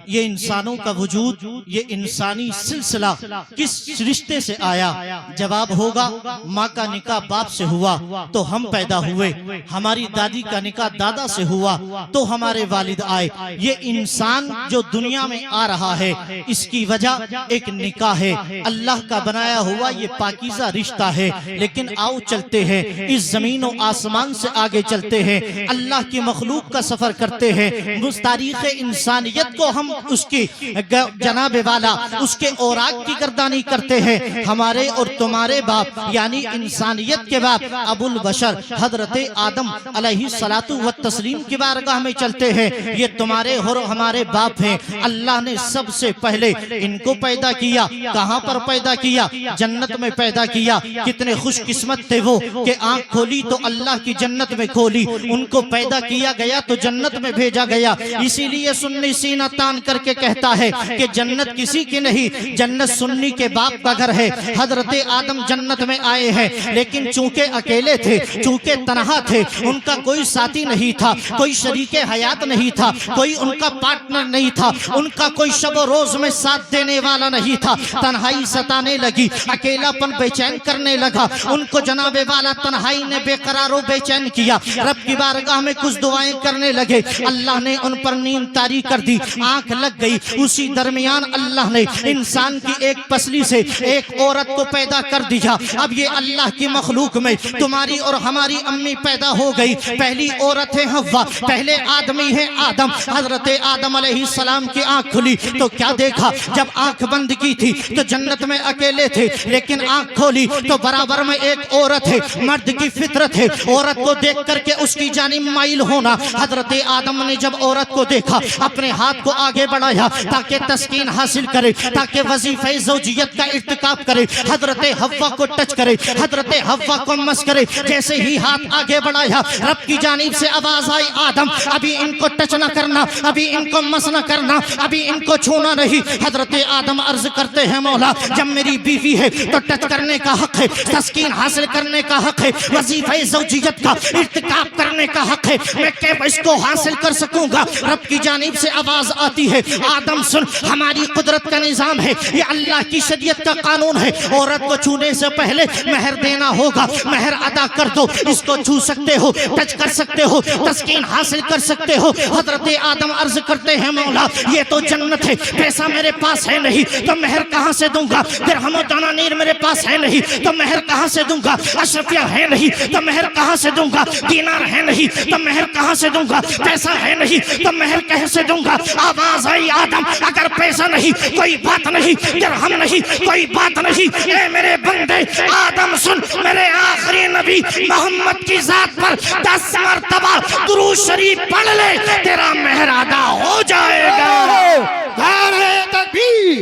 یہ انسانوں کا وجود، یہ انسانی سلسلہ کس رشتے سے آیا؟ جواب ہوگا ماں کا نکاح باپ سے ہوا تو ہم پیدا ہوئے، ہماری دادی کا نکاح دادا سے ہوا تو ہمارے والد آئے۔ یہ انسان جو دنیا میں آ رہا ہے اس کی وجہ ایک نکاح ہے، اللہ کا بنایا ہوا یہ پاکیزہ رشتہ ہے۔ لیکن آؤ چلتے ہیں، اس زمین و آسمان سے آگے چلتے ہیں، اللہ کی مخلوق کا سفر کرتے ہیں، اس تاریخ انسانیت کو ہم اس کی جناب والا اس کے اوراق کی گردانی کرتے ہیں۔ ہمارے اور تمہارے باپ یعنی انسانیت کے باپ ابو البشر حضرت آدم علیہ الصلاۃ والتسلیم کی بارگاہ میں چلتے ہیں۔ یہ تمہارے اور ہمارے باپ ہیں۔ اللہ نے سب سے پہلے ان کو پیدا کیا، کہاں پر پیدا کیا؟ جنت میں پیدا کیا۔ کتنے خوش قسمت تھے وہ کہ آنکھ کھولی تو اللہ کی جنت میں کھولی، ان کو پیدا کیا گیا تو جنت میں بھیجا گیا۔ اسی لیے سنی سینہ تان کر کے کہتا ہے کہ جنت کسی کی نہیں، جنت سنی کے باپ کا گھر ہے۔ حضرت آدم جنت میں آئے ہیں لیکن چونکہ اکیلے تھے، چونکہ تنہا تھے، ان کا کوئی ساتھی نہیں تھا، کوئی شریک حیات نہیں تھا، کوئی ان کا پارٹنر نہیں تھا، ان کا کوئی شب و روز میں ساتھ دینے والا نہیں تھا۔ تنہائی ستانے لگی، اکیلا پن بے چین کرنے لگا، ان کو جناب والا تنہائی نے بے قرار و بے چین کیا۔ رب کی بارگاہ میں کچھ دعائیں کرنے لگے، اللہ نے ان پر نیند طاری کر دی، آنکھ لگ گئی۔ اسی درمیان اللہ نے انسان کی ایک پسلی سے ایک عورت کو پیدا کر دیا۔ اب یہ اللہ کی مخلوق میں تمہاری اور ہماری امی پیدا ہو گئی۔ پہلی عورت ہے حوا، پہلے آدمی ہے آدم۔ حضرت آدم علیہ السلام کی آنکھ کھلی تو کیا دیکھا؟ جب آنکھ بند کی تھی تو جنت میں اکیلے تھے، لیکن آنکھ کھولی تو برابر میں ایک عورت ہے، مرد کی فطرت ہے عورت کو دیکھ کر کے اس کی جانب مائل ہونا۔ حضرت آدم نے جب عورت کو دیکھا اپنے ہاتھ کو آگے بڑھایا تاکہ تسکین حاصل کرے، تاکہ وظیفہ زوجیت کا ارتکاب کرے، حضرت حوا کو ٹچ کرے، حضرت حوا کو مس کرے۔ جیسے ہی ہاتھ آگے بڑھایا رب کی جانب سے آواز آئی، آدم ابھی ان کو ٹچ نہ کرنا، ابھی ان کو مس نہ کرنا، ابھی ان کو چھونا نہیں۔ حضرت آدم عرض کرتے ہیں مولا جب میری بیوی ہے تو ٹچ کرنے کا حق ہے، تسکین حاصل کرنے کا حق ہے، وظیفہ زوجیت کا ارتکاب کرنے کا حق ہے، میں کیسے اس کو حاصل کر سکوں گا؟ رب کی جانب سے آواز آتی ہے، آدم سن، ہماری قدرت کا نظام ہے، یہ اللہ کی شریعت کا قانون ہے، عورت کو چھونے سے پہلے مہر دینا ہوگا، مہر ادا کر دو، اس کو چھو سکتے ہو، ٹچ کر سکتے ہو، تسکین حاصل کر سکتے ہو۔ حضرت آدم عرض کرتے ہیں مولا یہ تو جنت ہے، پیسہ میرے پاس ہے نہیں تو مہر کہاں سے دوں گا؟ درہم و دنانیر میرے پاس ہے نہیں تو مہر کہاں سے دوں گا؟ اشرفیہ ہے نہیں تو مہر کہاں سے دوں گا؟ دینار ہے نہیں تو مہر کہاں سے دوں گا؟ پیسہ ہے نہیں تو مہر کہاں سے دوں گا؟ آواز آئی، آدم اگر پیسہ نہیں کوئی بات نہیں، درہم نہیں کوئی بات نہیں، اے میرے بندے آدم سن، میرے آخری نبی محمد کی ذات پر 10 مرتبہ درود شریف پڑھ لے، تیرا مہر ادا ہو جائے گا۔ نعرہ تکبیر،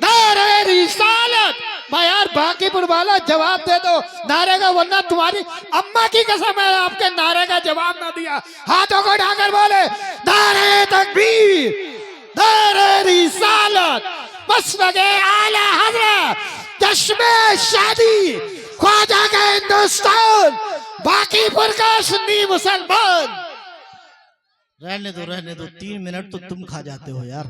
نعرہ رسالت۔ میں یار باقی پر والا جواب دے دو نعرے کا، ورنہ تمہاری اماں کی قسم ہے آپ کے نعرے کا جواب نہ دیا۔ ہاتھوں کو اٹھا کر بولے نعرہ تکبیر، نعرہ رسالت، مسند اعلی حضرت، جشن شادی خواجہ کا ہندوستان، باقی پر کا سنی مسلمان۔ رہنے دو 3 منٹ تو تم کھا جاتے ہو یار،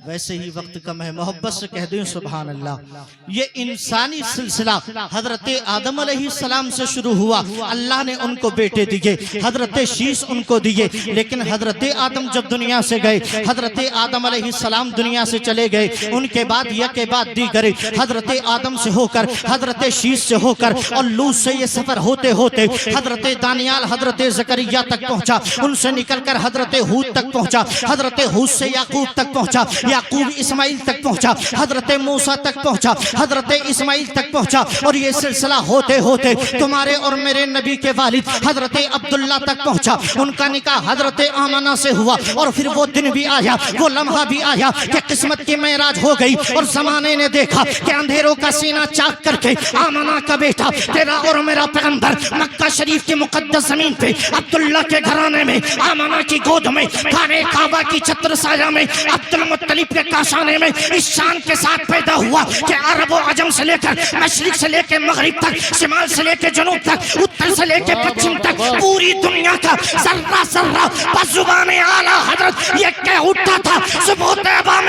ویسے ہی وقت کم ہے، محبت سے کہہ دیں سبحان اللہ۔ یہ انسانی سلسلہ حضرت آدم علیہ السلام سے شروع ہوا، اللہ نے ان کو بیٹے دیے، حضرت شیش ان کو دیے، لیکن حضرت آدم جب دنیا سے گئے، حضرت آدم علیہ السلام دنیا سے چلے گئے، ان کے بعد یک بعد دیگرے حضرت آدم سے ہو کر، حضرت شیش سے ہو کر اور لوط سے یہ سفر ہوتے ہوتے حضرت دانیال حضرت زکریا تک پہنچا، ان سے نکل کر حضرت ہود تک پہنچا، حضرت ہود سے یعقوب تک پہنچا، یعقوب اسماعیل تک پہنچا، حضرت موسیٰ تک پہنچا، حضرت اسماعیل تک پہنچا، اور یہ سلسلہ ہوتے ہوتے تمہارے اور میرے نبی کے والد حضرت عبداللہ تک پہنچا، ان کا نکاح حضرت آمنہ سے ہوا، اور پھر وہ دن بھی آیا، وہ لمحہ بھی آیا کہ قسمت کی معراج ہو گئی، اور زمانے نے دیکھا کہ اندھیروں کا سینہ چاک کر کے آمنہ کا بیٹا تیرا اور میرا پیغمبر مکہ شریف کی مقدس زمین پہ عبداللہ کے گھرانے میں آمنہ کی گود میں خانے کعبہ کی چھتر سایہ میں عبد المطلب کے کاشانے میں اس شان کے ساتھ پیدا ہوا کہ عرب و عجم سے لے کر مشرق سے لے کے مغرب تک، شمال سے لے کے جنوب تک، اتر سے لے کے پچھم تک پوری دنیا کا ذرہ ذرہ بزبان اعلیٰ حضرت یہ کہہ اٹھا تھا صبح طیبہ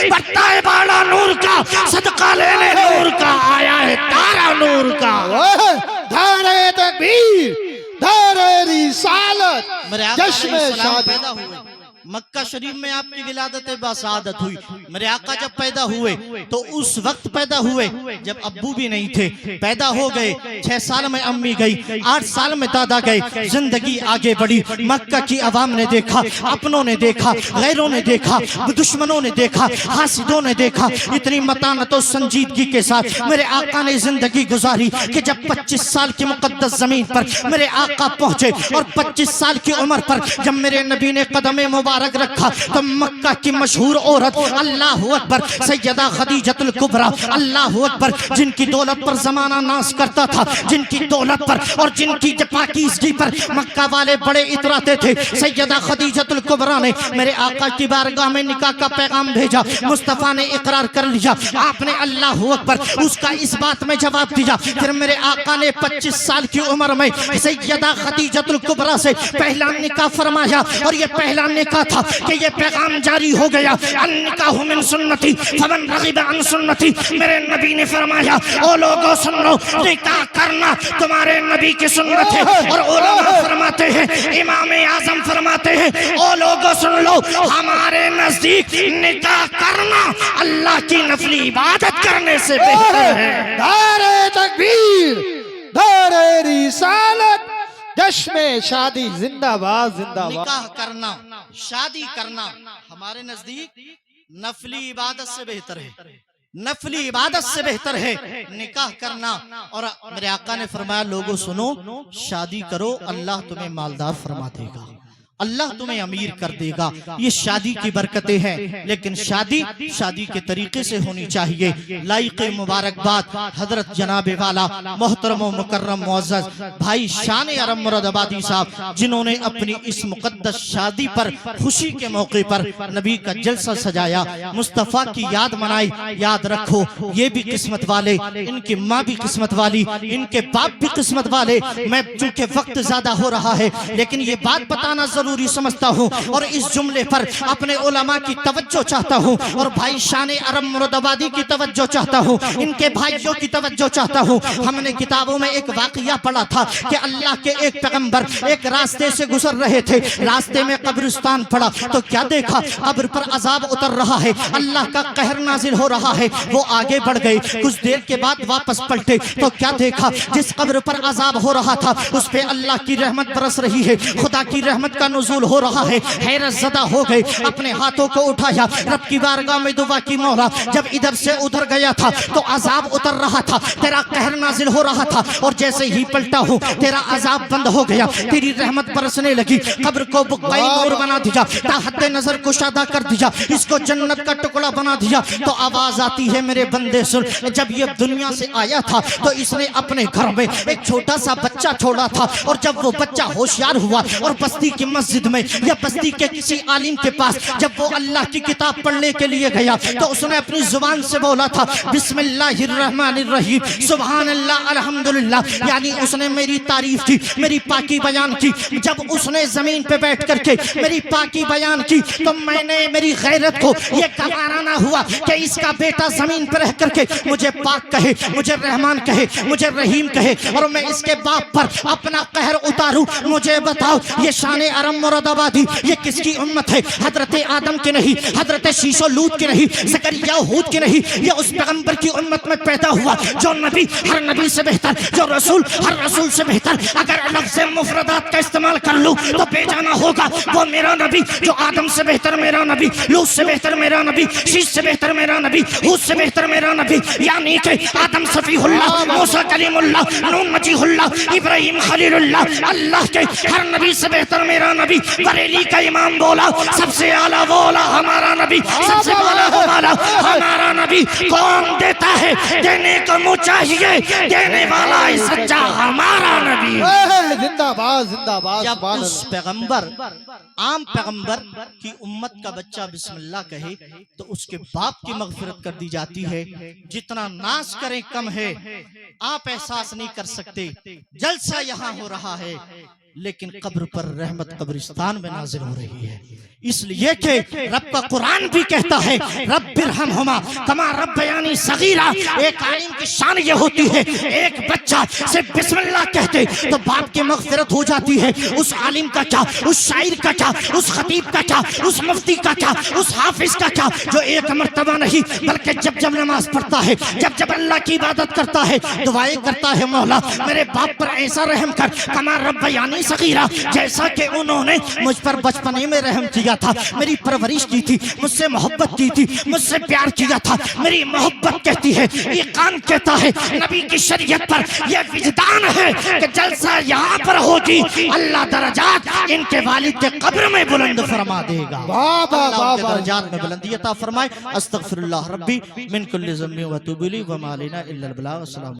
بڑھتا ہے بالا نور کا، صدقہ لینے نور کا، آیا ہے تارا نور کا۔ نعرہ تکبیر، نعرہ رسالت، میرے آقا جشن علیہ السلام شادی۔ پیدا ہوئے، مکہ شریف میں آپ کی ولادت باسعادت ہوئی۔ میرے آقا جب پیدا ہوئے تو اس وقت پیدا ہوئے جب ابو بھی نہیں تھے، پیدا ہو گئے، 6 سال میں امی گئی، 8 سال میں دادا گئے، زندگی آگے بڑھی۔ مکہ کی عوام نے دیکھا، اپنوں نے دیکھا، غیروں نے دیکھا، دشمنوں نے دیکھا، حاسدوں نے دیکھا، اتنی متانت و سنجیدگی کے ساتھ میرے آقا نے زندگی گزاری کہ جب 25 سال کی مقدس زمین پر میرے آقا پہنچے اور 25 سال کی عمر پر جب میرے نبی نے قدم مبارک رکھا تو مکہ کی مشہور عورت، اللہ اکبر، سیدہ خدیجۃ الکبریٰ، اللہ اکبر، جن کی دولت پر زمانہ ناز کرتا تھا، جن کی دولت پر اور جن کی پاکیزگی پر مکہ والے بڑے اتراتے تھے، سیدہ خدیجۃ الکبریٰ نے میرے آقا کی بارگاہ میں نکاح کا پیغام بھیجا۔ مصطفیٰ نے اقرار کر لیا، آپ نے اللہ اکبر اس کا اس بات میں جواب دیا۔ پھر میرے آقا نے 25 سال کی عمر میں سیدہ خدیجۃ الکبریٰ سے پہلا نکاح فرمایا، اور یہ پہلا نکاح تھا کہ یہ پیغام جاری ہو گیا، النکاح من سنتی فمن رغب عن سنتی۔ میرے نبی نے فرمایا، او لوگوں سن لو، نکاح کرنا تمہارے نبی کی سنت ہے۔ اور علماء فرماتے ہیں، امام اعظم فرماتے ہیں، او لوگوں سن لو، ہمارے نزدیک نکاح کرنا اللہ کی نفلی عبادت کرنے سے بہتر ہے۔ نعرہ تکبیر، نعرہ رسالت، جشن شادی، زندہ باد، زندہ باد۔ نکاح کرنا، شادی کرنا ہمارے نزدیک نفلی عبادت سے بہتر ہے، نفلی عبادت سے بہتر ہے نکاح کرنا۔ اور میرے آقا نے فرمایا، لوگوں سنو، شادی کرو، اللہ تمہیں مالدار فرما دے گا، اللہ تمہیں امیر کر دے گا۔ یہ شادی کی برکتیں ہیں، لیکن شادی کے طریقے سے ہونی چاہیے۔ لائق مبارکباد حضرت جناب والا محترم و مکرم معزز بھائی شان ارم مراد آبادی صاحب، جنہوں نے اپنی اس مقدس شادی پر خوشی کے موقع پر نبی کا جلسہ سجایا، مصطفیٰ کی یاد منائی۔ یاد رکھو، یہ بھی قسمت والے، ان کی ماں بھی قسمت والی، ان کے باپ بھی قسمت والے۔ میں چونکہ وقت زیادہ ہو رہا ہے، لیکن یہ بات بتانا ضروری سمجھتا ہوں اور اس جملے پر اپنے علماء کی توجہ چاہتا ہوں، اور بھائی شان ارم مراد آبادی کی توجہ چاہتا ہوں، ان کے بھائیوں کی توجہ چاہتا ہوں۔ ہم نے کتابوں میں ایک واقعہ پڑھا تھا کہ اللہ کے ایک پیغمبر ایک راستے سے گزر رہے تھے، راستے میں قبرستان پڑا تو کیا دیکھا، قبر پر عذاب اتر رہا ہے، اللہ کا قہر نازل ہو رہا ہے۔ وہ آگے بڑھ گئے، کچھ دیر کے بعد واپس پلٹے تو کیا دیکھا، جس قبر پر عذاب ہو رہا تھا اس پہ اللہ کی رحمت برس رہی ہے، خدا کی رحمت کا نزول ہو رہا ہے۔ حیرت زدہ ہو گئے، اپنے ہاتھوں کو اٹھایا، رب کی بارگاہ میں دعا کی، مولا جب ادھر سے ادھر گیا تھا تو عذاب اتر رہا تھا، تیرا قہر نازل ہو رہا تھا، اور جیسے ہی پلٹا ہوں تیرا عذاب بند ہو گیا، تیری رحمت برسنے لگی، قبر کو بقائی نور بنا دیا، تا حد نظر کشادہ کر دیا، اس کو جنت کا ٹکڑا بنا دیا۔ تو آواز آتی ہے، میرے بندے سن، جب یہ دنیا سے آیا تھا تو اس نے اپنے گھر میں ایک چھوٹا سا بچہ چھوڑا تھا، اور جب وہ بچہ ہوشیار ہوا اور بستی کی مسجد میں یا بستی کے کسی عالم کے پاس جب وہ اللہ کی کتاب پڑھنے کے لیے گیا تو اس نے اپنی زبان سے بولا تھا، بسم اللہ الرحمن الرحیم، سبحان اللہ، الحمدللہ، یعنی اس نے میری تعریف کی، میری پاکی بیان کی۔ جب اس نے زمین پہ بیٹھ کر کے میری پاکی بیان کی تو میں نے میری غیرت کو یہ گوارا نہ ہوا کہ اس کا بیٹا زمین پہ رہ کر کے مجھے پاک کہے، مجھے رحمان کہے، مجھے رحیم کہے، اور میں اس کے باپ پر اپنا قہر اتاروں۔ مجھے بتاؤ، یہ شان ارم مراد آبادی یہ کس کی امت ہے؟ حضرت آدم کی نہیں، حضرت شیش و لوط کی نہیں، زکریا و ہود کی نہیں، یہ اس پیغمبر کی امت میں پیدا ہوا جو نبی ہر نبی سے بہتر، جو رسول ہر رسول سے بہتر۔ اگر لفظ مفردات کا استعمال کر لوں تو بے جانا ہوگا، وہ میرا نبی جو آدم سے بہتر میرا نبی، لوط سے بہتر میرا نبی، شیش سے بہتر میرا نبی، ہود سے بہتر میرا نبی، یعنی کہ آدم صفی اللہ، موسیٰ کلیم اللہ، نون مجیح اللہ، ابراہیم خلیل اللہ، اللہ کے ہر نبی سے بہتر میرا نبی۔ بریلی کا امام بولا، سب سے اعلیٰ بولا ہمارا نبی، سب سے بولا ہمارا نبی۔ کون دیتا ہے؟ دینے کو منہ چاہیے، دینے والا سچا ہمارا نبی۔ زندہ باد، زندہ باد۔ جب اس پیغمبر، عام پیغمبر کی امت کا بچہ بسم اللہ کہے تو اس کے باپ کی مغفرت کر دی جاتی ہے۔ جتنا ناز کریں کم ہے، آپ احساس نہیں کر سکتے۔ جلسہ یہاں ہو رہا ہے، لیکن قبر پر رحمت قبرستان میں نازل ہو رہی ہے، اس لیے کہ رب کا قرآن بھی کہتا ہے رب ارحمہما کما ربیانی صغیرا۔ ایک عالم کی شان یہ ہوتی ہے ایک بچہ سے بسم اللہ کہتے تو باپ کی مغفرت ہو جاتی ہے، اس عالم کا کیا، اس شاعر کا کیا، اس خطیب کا کیا، اس مفتی کا کیا، اس حافظ کا کیا جو ایک مرتبہ نہیں بلکہ جب جب نماز پڑھتا ہے، جب جب اللہ کی عبادت کرتا ہے، دعائیں کرتا ہے مولا میرے باپ پر ایسا رحم کر کما ربیانی صغیرا، جیسا کہ انہوں نے مجھ پر بچپنے میں رحم کیا تھا، میری پرورش کی تھی، مجھ سے محبت کی تھی، مجھ سے پیار کیا تھا۔ میری محبت کہتی ہے، یہ قرآن کہتا ہے، نبی کی شریعت پر یہ وجدان ہے کہ جلسہ یہاں پر ہوگی، اللہ درجات ان کے والد کے قبر میں بلند فرما دے گا، اللہ ان کے درجات میں بلندی عطا فرمائے۔ استغفر اللہ ربی من کل ذنب و اتوب الیہ وما علینا الا البلاغ۔ السلام